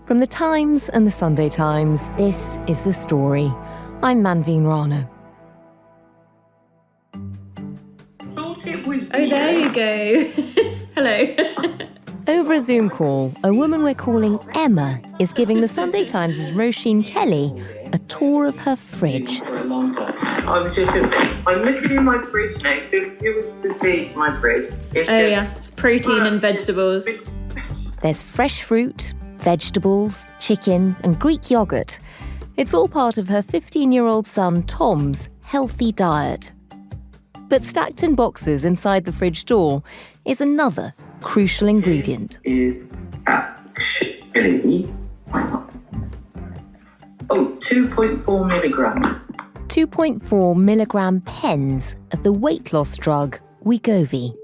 From the Times and the Sunday Times, this is The Story. I'm Manveen Rana. Thought it was weird. Oh, there you go. Hello. Over a Zoom call, a woman we're calling Emma is giving the Sunday Times' Roisin Kelly a tour of her fridge. For a long time. I'm looking in my fridge now, so if you was to see my fridge, It's protein and vegetables. There's fresh fruit, vegetables, chicken and Greek yoghurt. It's all part of her 15-year-old son Tom's healthy diet. But stacked in boxes inside the fridge door is another crucial ingredient. This is actually 2.4 milligrams. 2.4 milligram pens of the weight loss drug Wegovy.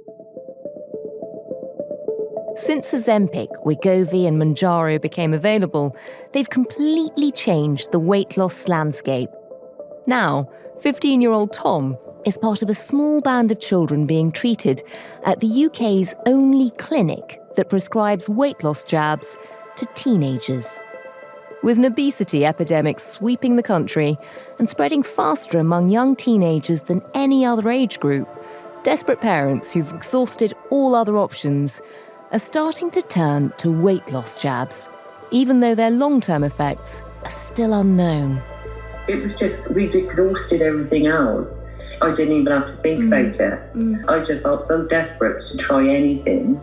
Since Ozempic, Wegovy and Mounjaro became available, they've completely changed the weight loss landscape. Now, 15-year-old Tom is part of a small band of children being treated at the UK's only clinic that prescribes weight loss jabs to teenagers. With an obesity epidemic sweeping the country and spreading faster among young teenagers than any other age group, desperate parents who've exhausted all other options are starting to turn to weight loss jabs, even though their long-term effects are still unknown. It was just, we'd exhausted everything else. I didn't even have to think about it. I just felt so desperate to try anything.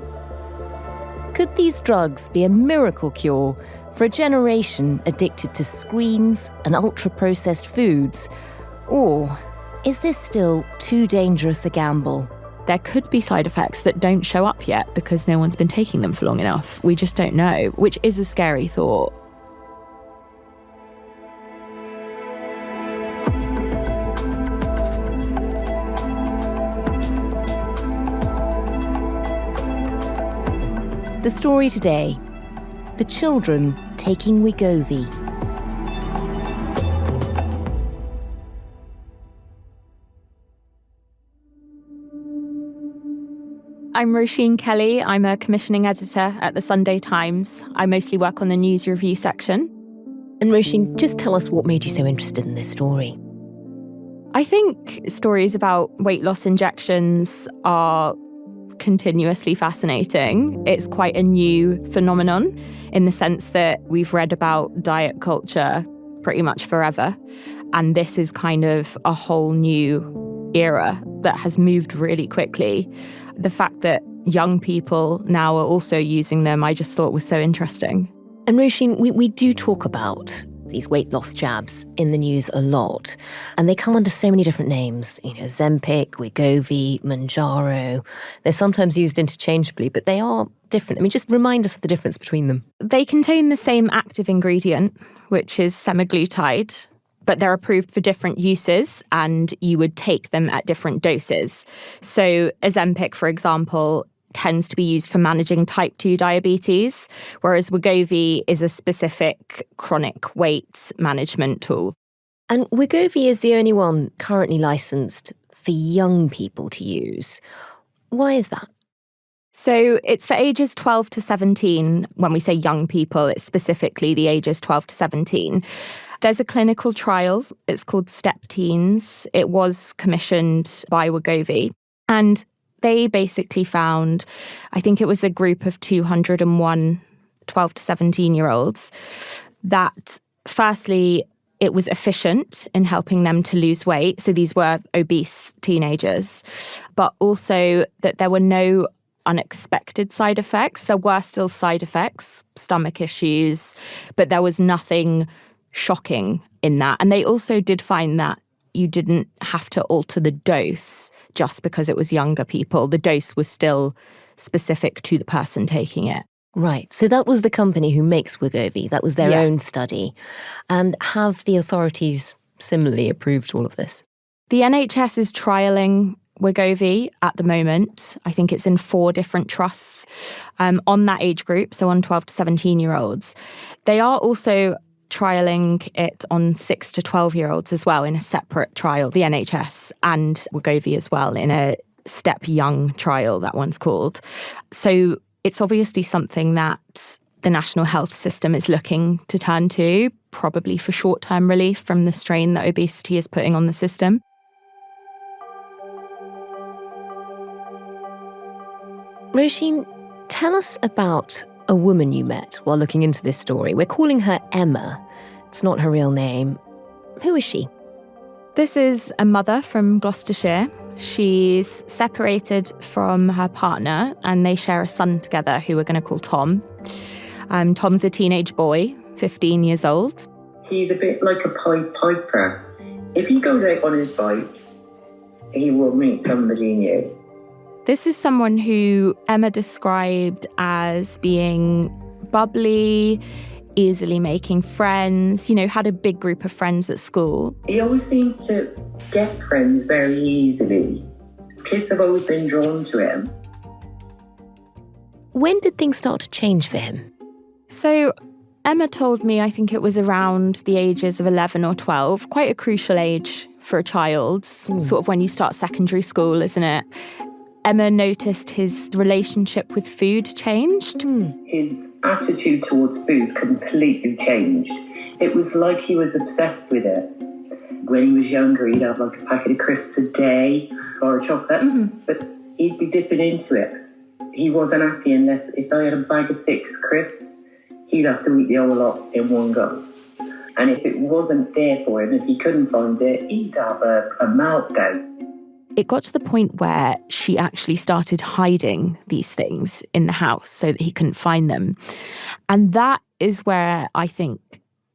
Could these drugs be a miracle cure for a generation addicted to screens and ultra-processed foods? Or is this still too dangerous a gamble? There could be side effects that don't show up yet because no one's been taking them for long enough. We just don't know, which is a scary thought. The story today, the children taking Wegovy. I'm Roisin Kelly. I'm a commissioning editor at the Sunday Times. I mostly work on the news review section. And Roisin, just tell us what made you so interested in this story. I think stories about weight loss injections are continuously fascinating. It's quite a new phenomenon in the sense that we've read about diet culture pretty much forever. And this is kind of a whole new era that has moved really quickly. The fact that young people now are also using them, I just thought was so interesting. And Roisin, we do talk about these weight loss jabs in the news a lot, and they come under so many different names. Ozempic, Wegovy, Mounjaro. They're sometimes used interchangeably, but they are different. I mean, just remind us of the difference between them. They contain the same active ingredient, which is semaglutide, but they're approved for different uses and you would take them at different doses. So Ozempic, for example, tends to be used for managing type 2 diabetes, whereas Wegovy is a specific chronic weight management tool. And Wegovy is the only one currently licensed for young people to use. Why is that? So it's for ages 12 to 17. When we say young people, it's specifically the ages 12 to 17. There's a clinical trial. It's called STEP Teens. It was commissioned by Wegovy. And they basically found, I think it was a group of 201 12 to 17-year-olds, that firstly, it was efficient in helping them to lose weight. So these were obese teenagers, but also that there were no unexpected side effects. There were still side effects, stomach issues, but there was nothing shocking in that. And they also did find that you didn't have to alter the dose just because it was younger people. The dose was still specific to the person taking it. Right. So that was the company who makes Wegovy. That was their own study. And have the authorities similarly approved all of this? The NHS is trialling Wegovy at the moment. I think it's in 4 different trusts on that age group, so on 12 to 17-year-olds. They are also trialling it on 6 to 12-year-olds as well in a separate trial, the NHS and Wegovy as well in a Step Young trial, that one's called. So it's obviously something that the national health system is looking to turn to, probably for short-term relief from the strain that obesity is putting on the system. Roisin, tell us about a woman you met while looking into this story. We're calling her Emma. It's not her real name. Who is she? This is a mother from Gloucestershire. She's separated from her partner and they share a son together who we're going to call Tom. Tom's a teenage boy, 15 years old. He's a bit like a Pied Piper. If he goes out on his bike, he will meet somebody new. This is someone who Emma described as being bubbly, easily making friends, had a big group of friends at school. He always seems to get friends very easily. Kids have always been drawn to him. When did things start to change for him? So Emma told me, I think it was around the ages of 11 or 12, quite a crucial age for a child, sort of when you start secondary school, isn't it? Emma noticed his relationship with food changed. His attitude towards food completely changed. It was like he was obsessed with it. When he was younger, he'd have like a packet of crisps a day or a chocolate, but he'd be dipping into it. He wasn't happy unless, if I had a bag of 6 crisps, he'd have to eat the whole lot in one go. And if it wasn't there for him, if he couldn't find it, he'd have a meltdown. It got to the point where she actually started hiding these things in the house so that he couldn't find them. And that is where I think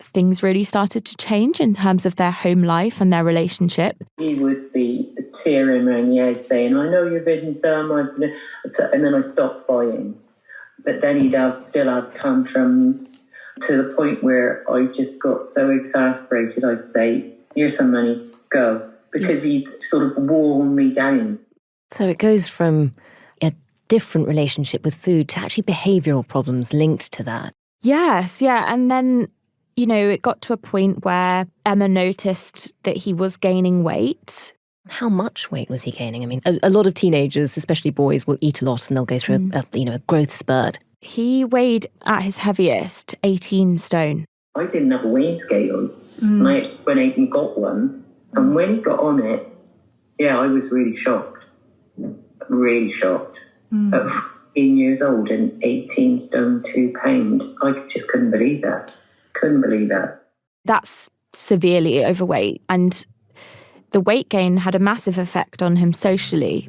things really started to change in terms of their home life and their relationship. He would be tearing around the edge saying, I know you've eaten some, and then I stopped buying. But then he'd still have tantrums to the point where I just got so exasperated, I'd say, here's some money, go. Because he'd sort of worn me down. So it goes from a different relationship with food to actually behavioural problems linked to that. Yes, yeah. And then, it got to a point where Emma noticed that he was gaining weight. How much weight was he gaining? I mean, a lot of teenagers, especially boys, will eat a lot and they'll go through a growth spurt. He weighed at his heaviest 18 stone. I didn't have weighing scales. And I went out and got one. And when he got on it, I was really shocked. Really shocked. At 15 years old and 18 stone 2 pound. I just couldn't believe that. That's severely overweight. And the weight gain had a massive effect on him socially.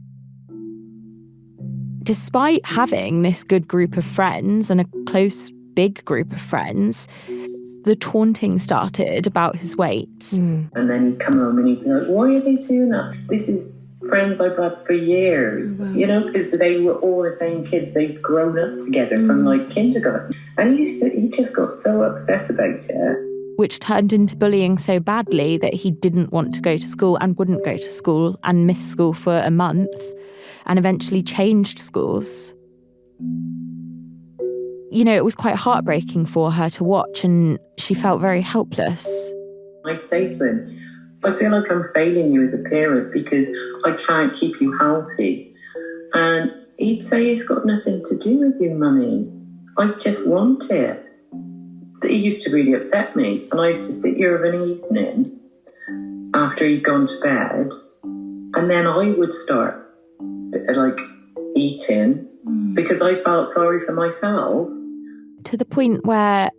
Despite having this good group of friends and a close, big group of friends, the taunting started about his weight. And then he'd come home and he'd be like, why are they doing that? This is friends I've had for years, because they were all the same kids. They'd grown up together from like kindergarten. And he just got so upset about it. Which turned into bullying so badly that he didn't want to go to school and wouldn't go to school and missed school for a month and eventually changed schools. It was quite heartbreaking for her to watch and she felt very helpless. I'd say to him, I feel like I'm failing you as a parent because I can't keep you healthy. And he'd say, it's got nothing to do with you, Mummy. I just want it. He used to really upset me. And I used to sit here of an evening after he'd gone to bed and then I would start eating because I felt sorry for myself. To the point where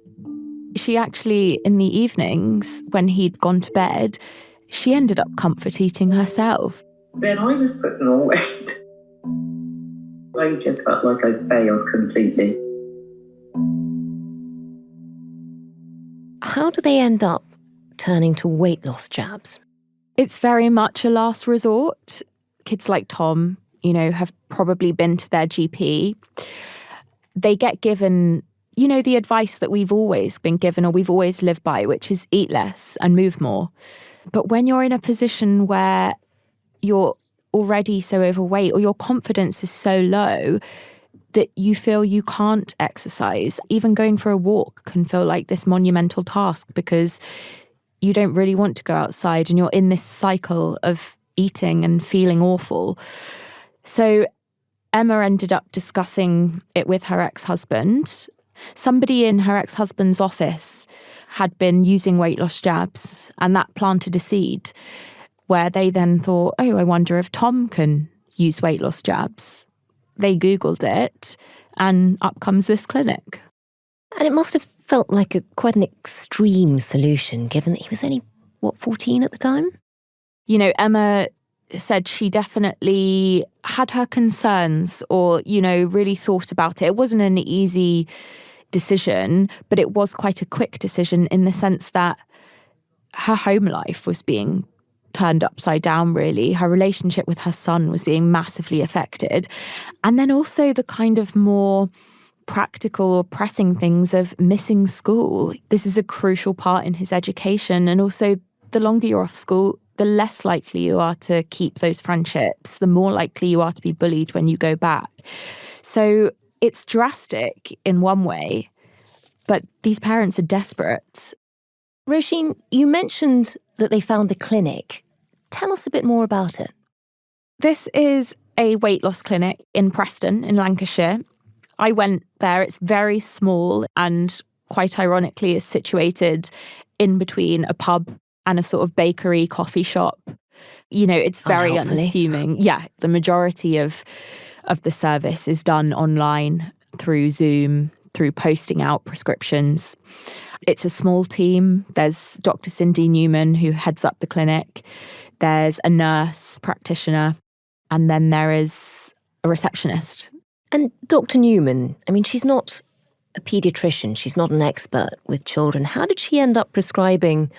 she actually, in the evenings, when he'd gone to bed, she ended up comfort eating herself. Then I was putting on weight. I just felt like I failed completely. How do they end up turning to weight loss jabs? It's very much a last resort. Kids like Tom, have probably been to their GP. They get given the advice that we've always been given or we've always lived by, which is eat less and move more. But when you're in a position where you're already so overweight or your confidence is so low that you feel you can't exercise, even going for a walk can feel like this monumental task because you don't really want to go outside and you're in this cycle of eating and feeling awful. So Emma ended up discussing it with her ex-husband. Somebody in her ex-husband's office had been using weight loss jabs, and that planted a seed where they then thought, oh, I wonder if Tom can use weight loss jabs. They Googled it, and up comes this clinic. And it must have felt like quite an extreme solution, given that he was only, 14 at the time? You know, Emma said she definitely had her concerns or, really thought about it. It wasn't an easy decision, but it was quite a quick decision in the sense that her home life was being turned upside down, really. Her relationship with her son was being massively affected. And then also the kind of more practical or pressing things of missing school. This is a crucial part in his education. And also the longer you're off school, the less likely you are to keep those friendships, the more likely you are to be bullied when you go back. So it's drastic in one way, but these parents are desperate. Roisin, you mentioned that they found the clinic. Tell us a bit more about it. This is a weight loss clinic in Preston, in Lancashire. I went there. It's very small and quite ironically is situated in between a pub and a sort of bakery coffee shop. It's very unassuming. Yeah, the majority of the service is done online through Zoom, through posting out prescriptions. It's a small team. There's Dr. Cindy Newman, who heads up the clinic. There's a nurse practitioner, and then there is a receptionist. And Dr. Newman, she's not a paediatrician. She's not an expert with children. How did she end up prescribing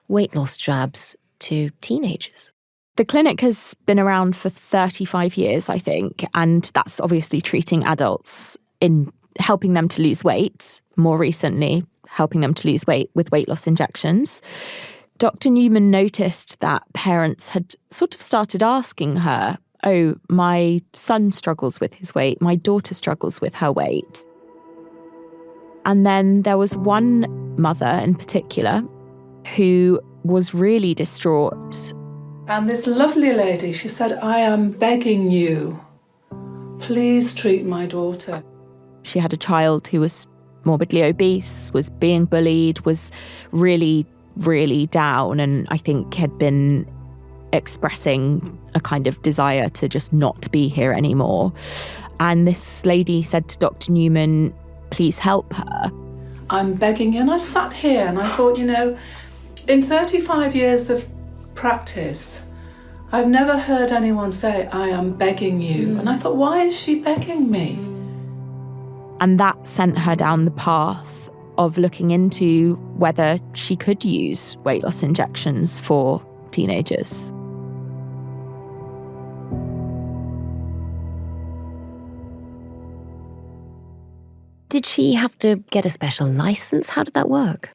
weight loss jabs to teenagers? The clinic has been around for 35 years, I think, and that's obviously treating adults in helping them to lose weight, more recently helping them to lose weight with weight loss injections. Dr. Newman noticed that parents had sort of started asking her, oh, my son struggles with his weight, my daughter struggles with her weight. And then there was one mother in particular who was really distraught. And this lovely lady, she said, I am begging you, please treat my daughter. She had a child who was morbidly obese, was being bullied, was really, really down, and I think had been expressing a kind of desire to just not be here anymore. And this lady said to Dr. Newman, please help her. I'm begging you. And I sat here and I thought, in 35 years of practice, I've never heard anyone say, I am begging you. And I thought, why is she begging me? And that sent her down the path of looking into whether she could use weight loss injections for teenagers. Did she have to get a special license? How did that work?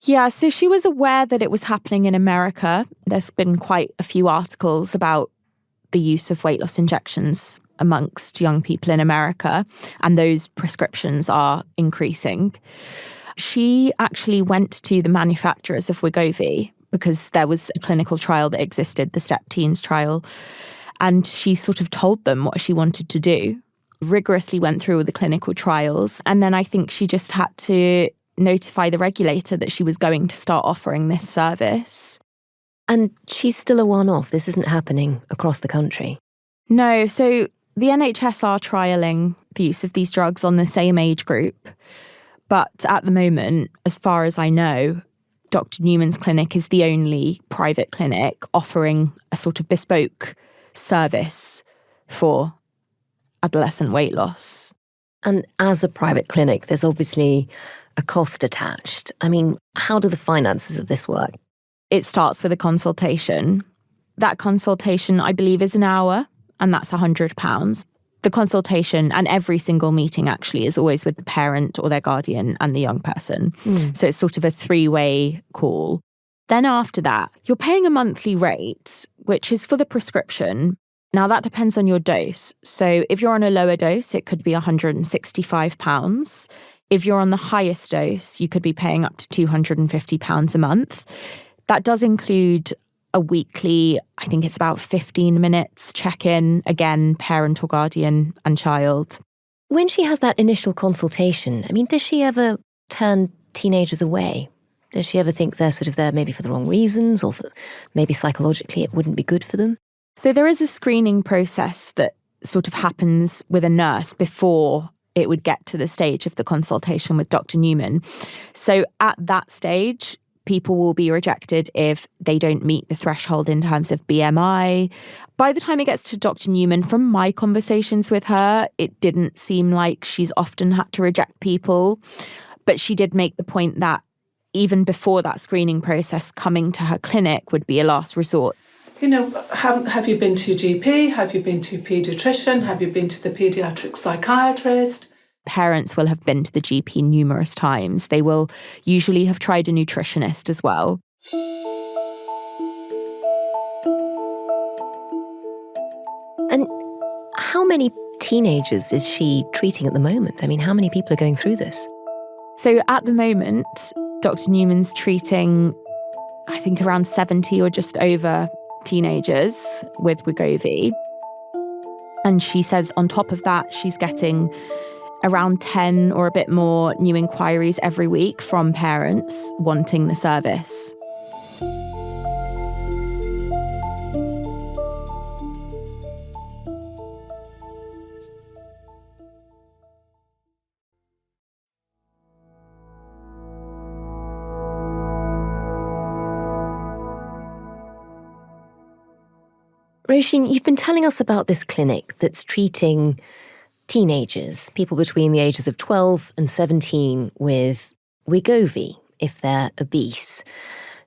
Yeah, so she was aware that it was happening in America. There's been quite a few articles about the use of weight loss injections amongst young people in America, and those prescriptions are increasing. She actually went to the manufacturers of Wegovy because there was a clinical trial that existed, the STEP Teens trial, and she sort of told them what she wanted to do, rigorously went through all the clinical trials, and then I think she just had to notify the regulator that she was going to start offering this service. And she's still a one-off. This isn't happening across the country. No, so the NHS are trialling the use of these drugs on the same age group. But at the moment, as far as I know, Dr. Newman's clinic is the only private clinic offering a sort of bespoke service for adolescent weight loss. And as a private clinic, there's obviously a cost attached. How do the finances of this work? It starts with a consultation. That consultation, I believe, is an hour, and that's £100. The consultation and every single meeting actually is always with the parent or their guardian and the young person. So it's sort of a three-way call. Then after that, you're paying a monthly rate, which is for the prescription. Now, that depends on your dose. So if you're on a lower dose, it could be £165. If you're on the highest dose, you could be paying up to £250 a month. That does include a weekly, I think it's about 15 minutes check-in, again, parent or guardian and child. When she has that initial consultation, I mean, does she ever turn teenagers away? Does she ever think they're sort of there maybe for the wrong reasons, or maybe psychologically it wouldn't be good for them? So there is a screening process that sort of happens with a nurse before it would get to the stage of the consultation with Dr. Newman. So at that stage, people will be rejected if they don't meet the threshold in terms of BMI. By the time it gets to Dr. Newman, from my conversations with her, it didn't seem like she's often had to reject people. But she did make the point that even before that screening process, coming to her clinic would be a last resort. You know, have you been to your GP? Have you been to a paediatrician? Have you been to the paediatric psychiatrist? Parents will have been to the GP numerous times. They will usually have tried a nutritionist as well. And how many teenagers is she treating at the moment? I mean, how many people are going through this? So at the moment, Dr. Newman's treating, I think, around 70 or just over teenagers with Wegovy. And she says on top of that, she's getting around 10 or a bit more new inquiries every week from parents wanting the service. Roisin, you've been telling us about this clinic that's treating teenagers, people between the ages of 12 and 17, with Wegovy if they're obese.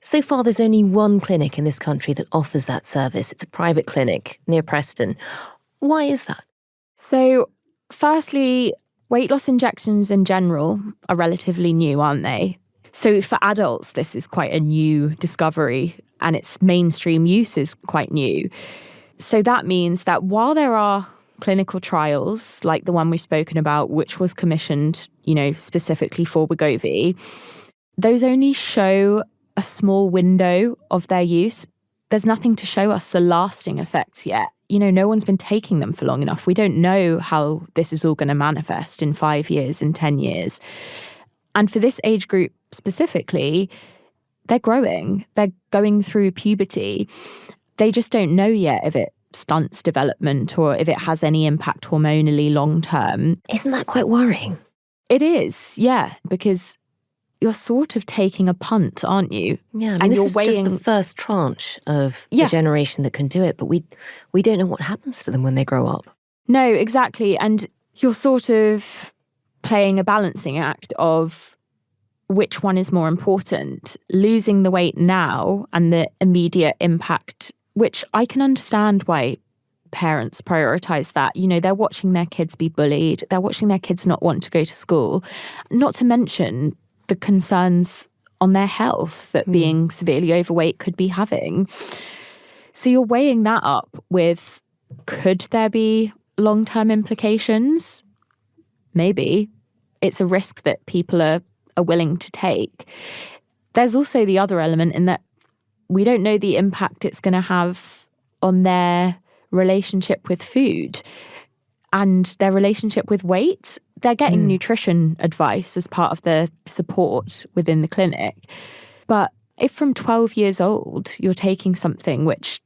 So far, there's only one clinic in this country that offers that service. It's a private clinic near Preston. Why is that? So, firstly, weight loss injections in general are relatively new, aren't they? So for adults, this is quite a new discovery, and its mainstream use is quite new. So that means that while there are clinical trials, like the one we've spoken about, which was commissioned, specifically for Wegovy, those only show a small window of their use. There's nothing to show us the lasting effects yet. No one's been taking them for long enough. We don't know how this is all going to manifest in 5 years, in 10 years. And for this age group specifically, they're growing. They're going through puberty. They just don't know yet if it stunts development or if it has any impact hormonally long term. Isn't that quite worrying? It is, yeah, because you're sort of taking a punt, aren't you? Yeah, and this you're is weighing... just the first tranche of the generation that can do it, but we don't know what happens to them when they grow up. No, exactly. And you're sort of playing a balancing act of which one is more important, losing the weight now and the immediate impact, which I can understand why parents prioritise that. They're watching their kids be bullied. They're watching their kids not want to go to school, not to mention the concerns on their health that being severely overweight could be having. So you're weighing that up with, could there be long-term implications? Maybe. It's a risk that people are willing to take. There's also the other element in that we don't know the impact it's going to have on their relationship with food and their relationship with weight. They're getting nutrition advice as part of the support within the clinic. But if from 12 years old you're taking something which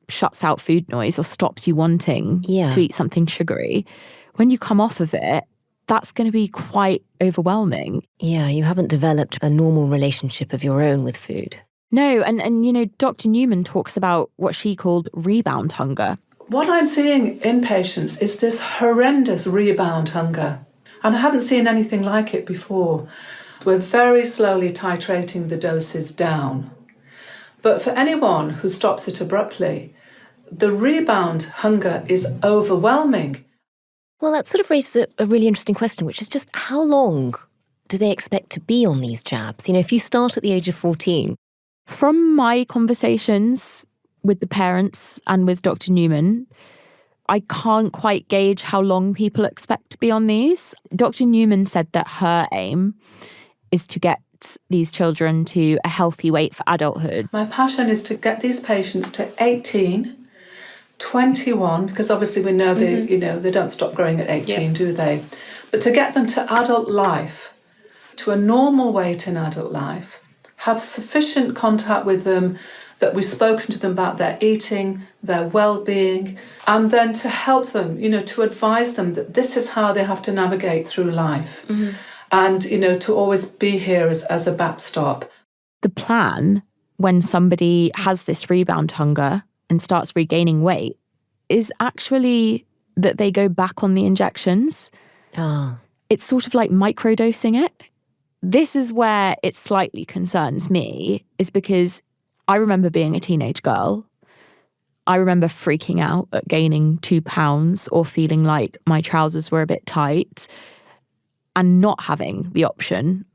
shuts out food noise or stops you wanting to eat something sugary, when you come off of it, that's going to be quite overwhelming. Yeah, you haven't developed a normal relationship of your own with food. No, and Dr. Newman talks about what she called rebound hunger. What I'm seeing in patients is this horrendous rebound hunger. And I haven't seen anything like it before. We're very slowly titrating the doses down. But for anyone who stops it abruptly, the rebound hunger is overwhelming. Well, that sort of raises a really interesting question, which is just how long do they expect to be on these jabs? If you start at the age of 14. From my conversations with the parents and with Dr. Newman, I can't quite gauge how long people expect to be on these. Dr. Newman said that her aim is to get these children to a healthy weight for adulthood. My passion is to get these patients to 18 21, because obviously we know they, they don't stop growing at 18, do they? But to get them to adult life, to a normal weight in adult life, have sufficient contact with them, that we've spoken to them about their eating, their well-being, and then to help them, to advise them that this is how they have to navigate through life. And, to always be here as a backstop. The plan, when somebody has this rebound hunger and starts regaining weight, is actually that they go back on the injections. It's sort of like microdosing it. This is where it slightly concerns me, is because I remember being a teenage girl. I remember freaking out at gaining 2 pounds or feeling like my trousers were a bit tight and not having the option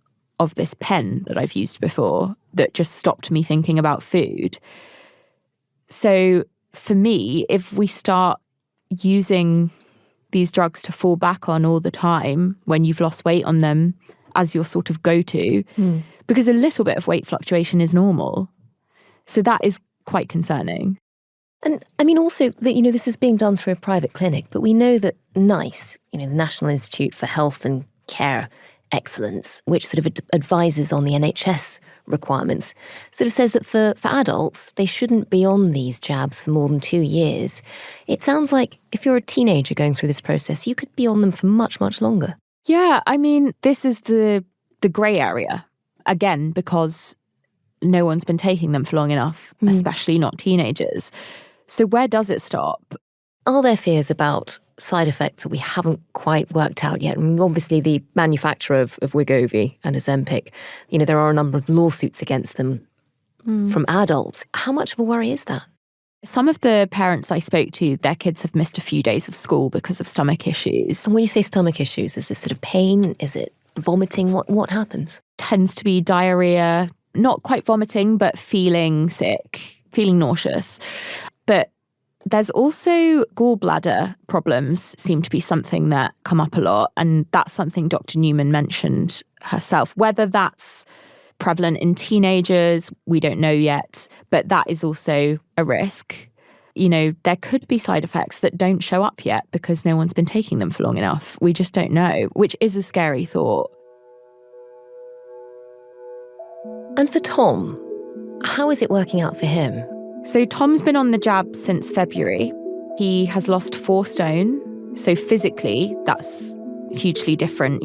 of this pen that I've used before that just stopped me thinking about food. So for me, if we start using these drugs to fall back on all the time when you've lost weight on them as your sort of go-to, because a little bit of weight fluctuation is normal. So that is quite concerning. And I mean also that, this is being done through a private clinic, but we know that NICE, the National Institute for Health and Care Excellence, which sort of advises on the NHS requirements, sort of says that for adults, they shouldn't be on these jabs for more than 2 years. It sounds like if you're a teenager going through this process, you could be on them for much, much longer. Yeah, I mean, this is the grey area, again, because no one's been taking them for long enough, especially not teenagers. So where does it stop? Are there fears about side effects that we haven't quite worked out yet? I mean, obviously, the manufacturer of Wegovy and Ozempic, there are a number of lawsuits against them from adults. How much of a worry is that? Some of the parents I spoke to, their kids have missed a few days of school because of stomach issues. And when you say stomach issues, is this sort of pain? Is it vomiting? What happens? Tends to be diarrhea, not quite vomiting, but feeling sick, feeling nauseous. But there's also gallbladder problems seem to be something that come up a lot. And that's something Dr. Newman mentioned herself. Whether that's prevalent in teenagers, we don't know yet. But that is also a risk. There could be side effects that don't show up yet because no one's been taking them for long enough. We just don't know, which is a scary thought. And for Tom, how is it working out for him? So Tom's been on the jab since February. He has lost 4 stone. So physically, that's hugely different.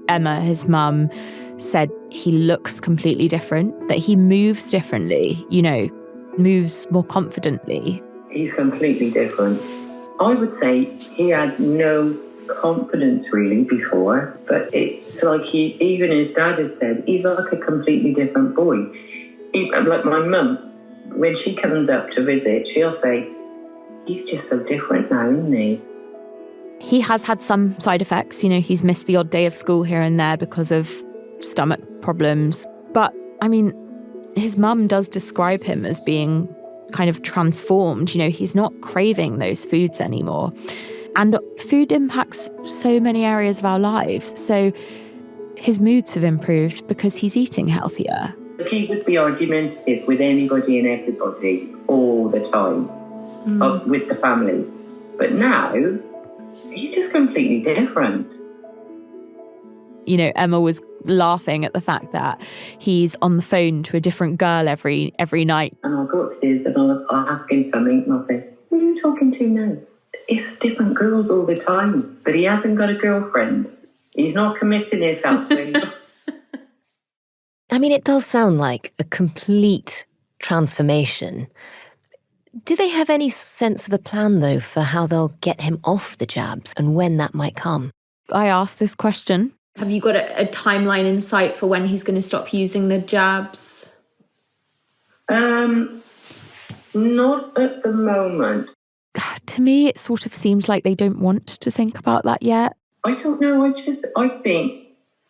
Emma, his mum, said he looks completely different, that he moves differently, moves more confidently. He's completely different. I would say he had no confidence really before, but it's like even his dad has said, he's like a completely different boy. Like my mum, when she comes up to visit, she'll say, he's just so different now, isn't he? He has had some side effects. He's missed the odd day of school here and there because of stomach problems. But, I mean, his mum does describe him as being kind of transformed. He's not craving those foods anymore. And food impacts so many areas of our lives. So his moods have improved because he's eating healthier. He would be argumentative with anybody and everybody all the time, with the family. But now, he's just completely different. Emma was laughing at the fact that he's on the phone to a different girl every night. And I'll go upstairs and I'll ask him something and I'll say, who are you talking to now? It's different girls all the time. But he hasn't got a girlfriend. He's not committing himself to anybody. I mean, it does sound like a complete transformation. Do they have any sense of a plan, though, for how they'll get him off the jabs and when that might come? I asked this question. Have you got a timeline in sight for when he's going to stop using the jabs? Not at the moment. To me, it sort of seems like they don't want to think about that yet. I don't know. I think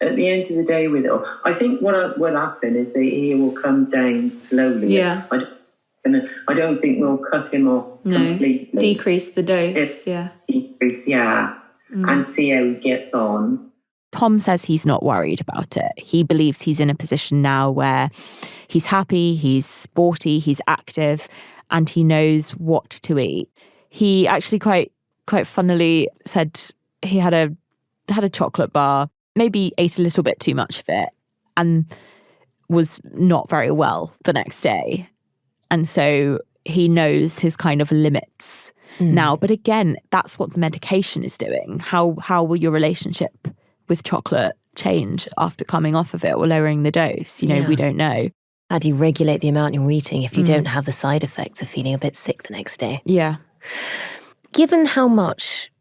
at the end of the day with it all, I think what will happen is that he will come down slowly. Yeah. I don't think we'll cut him off completely. Decrease the dose, Decrease, and see how he gets on. Tom says he's not worried about it. He believes he's in a position now where he's happy, he's sporty, he's active, and he knows what to eat. He actually quite funnily said he had a chocolate bar, maybe ate a little bit too much of it, and was not very well the next day. And so he knows his kind of limits now. But again, that's what the medication is doing. How will your relationship with chocolate change after coming off of it or lowering the dose? We don't know. How do you regulate the amount you're eating if you don't have the side effects of feeling a bit sick the next day? Yeah. Given how much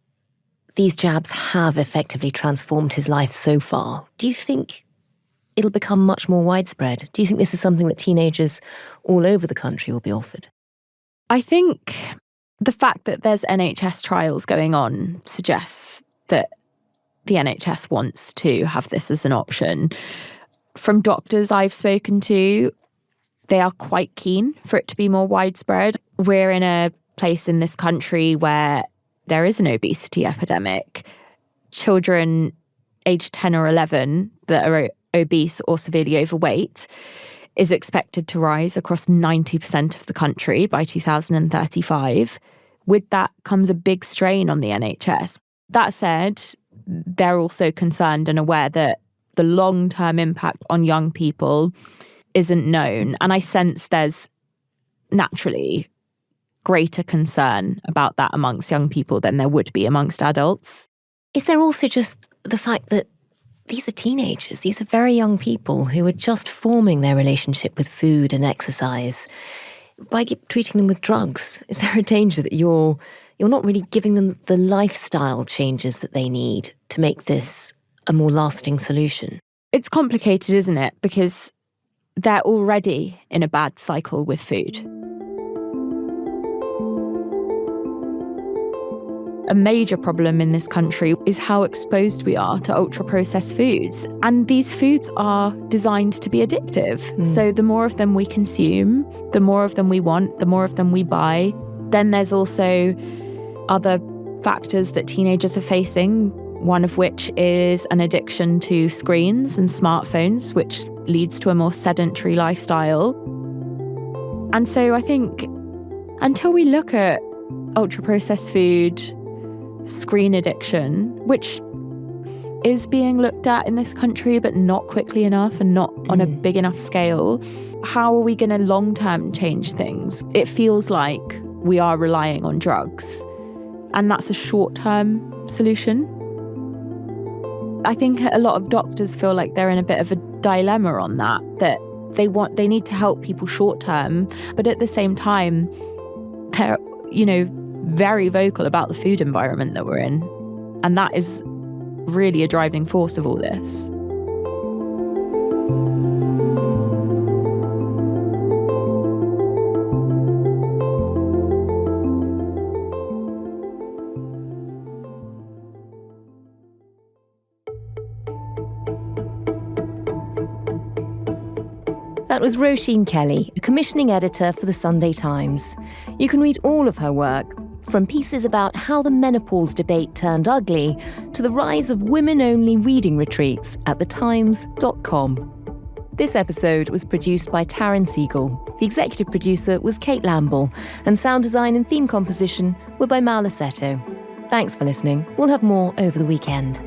these jabs have effectively transformed his life so far, do you think it'll become much more widespread? Do you think this is something that teenagers all over the country will be offered? I think the fact that there's NHS trials going on suggests that the NHS wants to have this as an option. From doctors I've spoken to, they are quite keen for it to be more widespread. We're in a place in this country where there is an obesity epidemic. Children aged 10 or 11 that are obese or severely overweight is expected to rise across 90% of the country by 2035. With that comes a big strain on the NHS. That said, they're also concerned and aware that the long-term impact on young people isn't known. And I sense there's naturally greater concern about that amongst young people than there would be amongst adults. Is there also just the fact that these are teenagers, these are very young people who are just forming their relationship with food and exercise by treating them with drugs? Is there a danger that you're not really giving them the lifestyle changes that they need to make this a more lasting solution? It's complicated, isn't it? Because they're already in a bad cycle with food. A major problem in this country is how exposed we are to ultra-processed foods. And these foods are designed to be addictive. So the more of them we consume, the more of them we want, the more of them we buy. Then there's also other factors that teenagers are facing, one of which is an addiction to screens and smartphones, which leads to a more sedentary lifestyle. And so I think until we look at ultra-processed food, screen addiction, which is being looked at in this country, but not quickly enough and not on a big enough scale, how are we going to long-term change things? It feels like we are relying on drugs, and that's a short-term solution. I think a lot of doctors feel like they're in a bit of a dilemma on that they need to help people short-term, but at the same time, they're, very vocal about the food environment that we're in. And that is really a driving force of all this. That was Roisin Kelly, a commissioning editor for the Sunday Times. You can read all of her work, from pieces about how the menopause debate turned ugly to the rise of women-only reading retreats at thetimes.com. This episode was produced by Taryn Siegel. The executive producer was Kate Lamble, and sound design and theme composition were by Mal Assetto. Thanks for listening. We'll have more over the weekend.